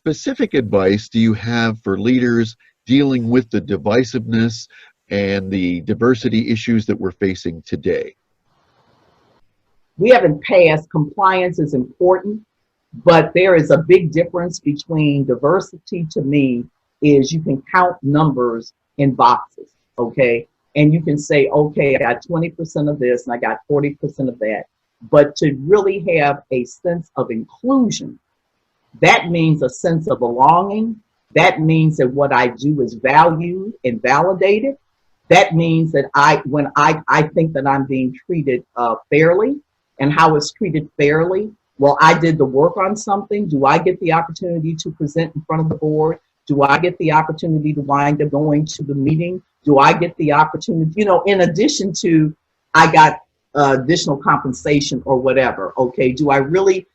specific advice do you have for leaders dealing with the divisiveness and the diversity issues that we're facing today? We haven't passed. Compliance is important, but there is a big difference between diversity. To me, is you can count numbers in boxes, okay? And you can say, okay, I got 20% of this and I got 40% of that. But to really have a sense of inclusion, that means a sense of belonging. That means that what I do is valued and validated. That means that when I think that I'm being treated fairly, and how it's treated fairly. Well, I did the work on something. Do I get the opportunity to present in front of the board? Do I get the opportunity to wind up going to the meeting? Do I get the opportunity, in addition to I got additional compensation or whatever, okay? Do I really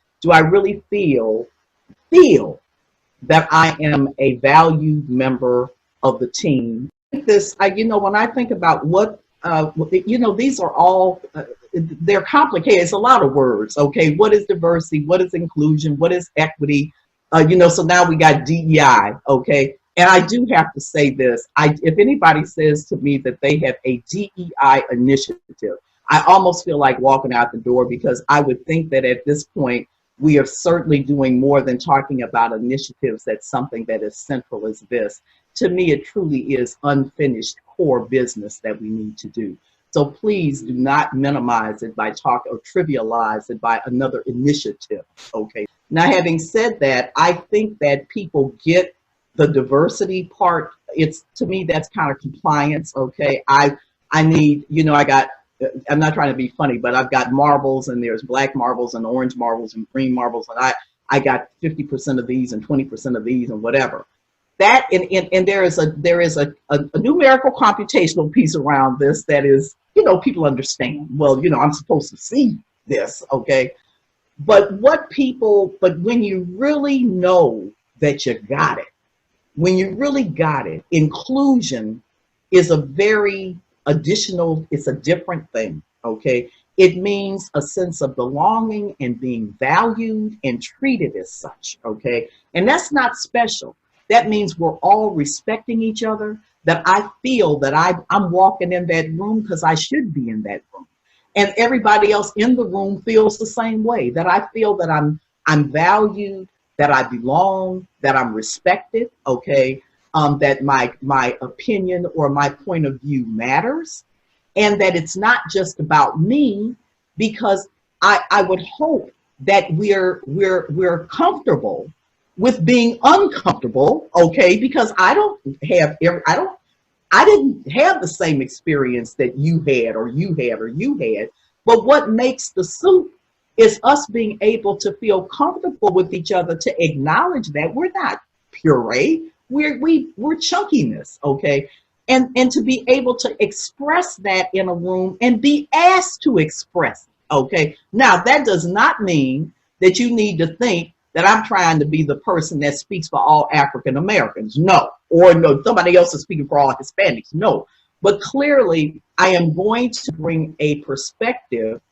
feel that I am a valued member of the team? When I think about what, these are all, they're complicated. It's a lot of words, okay? What is diversity? What is inclusion? What is equity? So now we got DEI, okay? And I do have to say this. If anybody says to me that they have a DEI initiative, I almost feel like walking out the door, because I would think that at this point, we are certainly doing more than talking about initiatives. That's something that is central as this. To me, it truly is unfinished core business that we need to do. So please do not minimize it by talk or trivialize it by another initiative, okay? Now, having said that, I think that people get the diversity part. To me, that's kind of compliance, okay? I need, I'm not trying to be funny, but I've got marbles, and there's black marbles and orange marbles and green marbles, and I got 50% of these and 20% of these and whatever. That and there is a numerical computational piece around this that is, people understand. Well, I'm supposed to see this, okay? But when you really know that you got it, when you really got it, inclusion is a very additional, it's a different thing, okay? It means a sense of belonging and being valued and treated as such, okay? And that's not special. That means we're all respecting each other, that I feel that I'm walking in that room because I should be in that room. And everybody else in the room feels the same way, that I feel that I'm valued, that I belong, that I'm respected, okay? That my opinion or my point of view matters, and that it's not just about me, because I would hope that we're comfortable with being uncomfortable, okay? Because I didn't have the same experience that you had or you had. But what makes the soup is us being able to feel comfortable with each other, to acknowledge that we're not puree, we're chunkiness, okay? And to be able to express that in a room and be asked to express it, okay? Now, that does not mean that you need to think that I'm trying to be the person that speaks for all African Americans. No. Or no, somebody else is speaking for all Hispanics. No. But clearly, I am going to bring a perspective,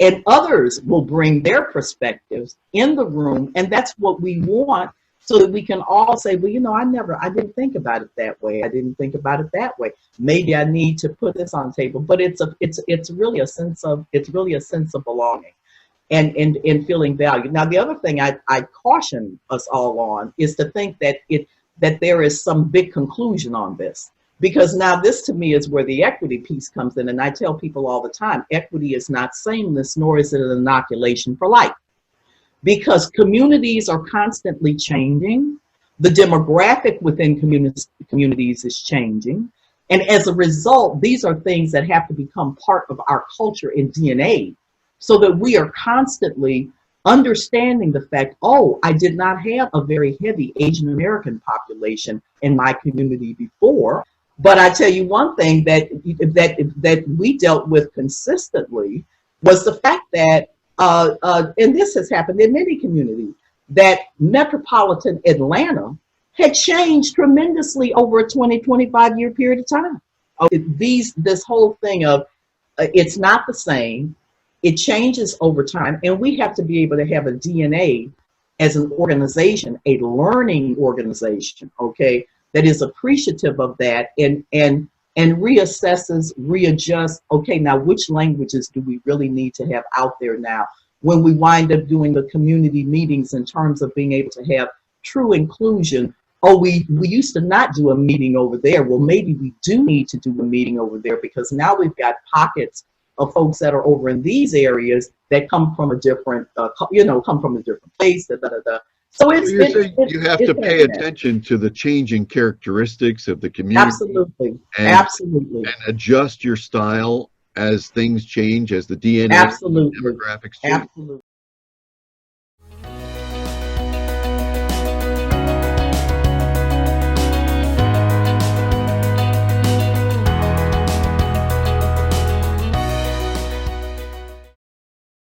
and others will bring their perspectives in the room. And that's what we want, so that we can all say, well, I didn't think about it that way. I didn't think about it that way. Maybe I need to put this on the table. But it's really a sense of belonging. And feeling valued. Now, the other thing I caution us all on is to think that there is some big conclusion on this, because now this to me is where the equity piece comes in. And I tell people all the time, equity is not sameness, nor is it an inoculation for life, because communities are constantly changing. The demographic within communities is changing. And as a result, these are things that have to become part of our culture and DNA, so that we are constantly understanding the fact, I did not have a very heavy Asian American population in my community before. But I tell you one thing that we dealt with consistently was the fact that, and this has happened in many communities, that Metropolitan Atlanta had changed tremendously over a 25 year period of time. This whole thing of it's not the same. It changes over time, and we have to be able to have a DNA as an organization, a learning organization, okay, that is appreciative of that and reassesses, readjusts, okay, now which languages do we really need to have out there now? When we wind up doing the community meetings in terms of being able to have true inclusion, oh, we used to not do a meeting over there. Well, maybe we do need to do a meeting over there because now we've got pockets of folks that are over in these areas that come from a different, come from a different place. Da, da, da, da. So you're saying you have to pay attention to the changing characteristics of the community. Absolutely, and, absolutely. And adjust your style as things change, as the DNA, absolutely, demographics change. Absolutely.